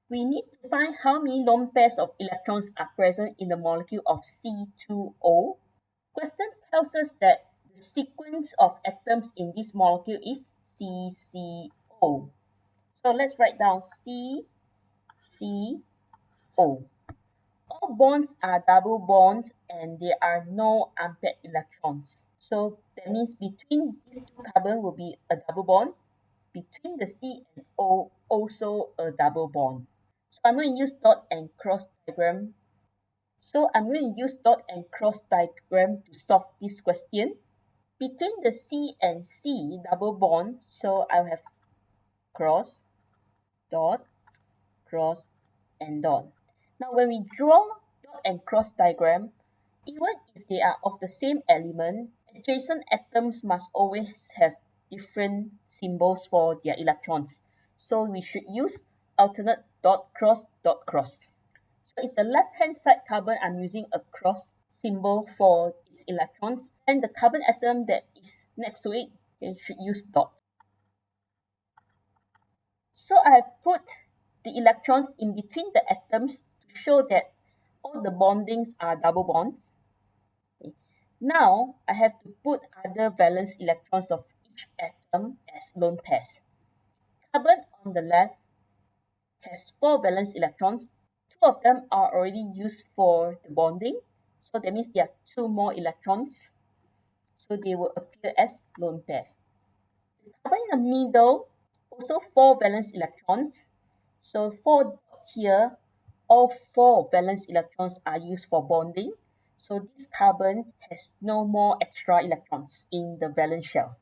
We need to find how many lone pairs of electrons are present in the molecule of C2O. Question tells us that the sequence of atoms in this molecule is CCO. So let's write down CCO. All bonds are double bonds and there are no unpaired electrons. So that means between these two carbon will be a double bond. Between the C and O, also a double bond. So I'm going to use dot and cross diagram. To solve this question. Between the C and C double bond, so I'll have cross, dot, cross, and dot. Now when we draw dot and cross diagram, even if they are of the same element, adjacent atoms must always have different symbols for their electrons. So we should use alternate dot cross dot cross. So if the left-hand side carbon I'm using a cross symbol for its electrons, then the carbon atom that is next to it, should use dot. So I have put the electrons in between the atoms to show that all the bondings are double bonds. Okay. Now I have to put other valence electrons of each atom as lone pairs. Carbon on the left has 4 valence electrons. 2 of them are already used for the bonding. So that means there are 2 more electrons. So they will appear as lone pair. The carbon in the middle, also 4 valence electrons. So 4 dots here, all 4 valence electrons are used for bonding. So this carbon has no more extra electrons in the valence shell.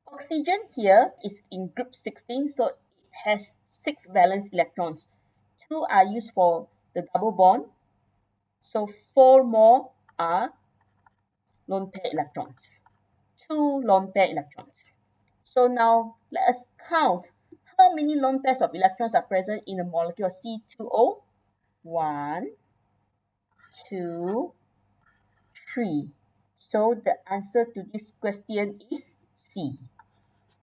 Oxygen here is in group 16, so it has 6 valence electrons. 2 are used for the double bond, so 4 more are lone pair electrons. 2 lone pair electrons. So now let us count how many lone pairs of electrons are present in the molecule of C2O. 1, 2, 3. So the answer to this question is C.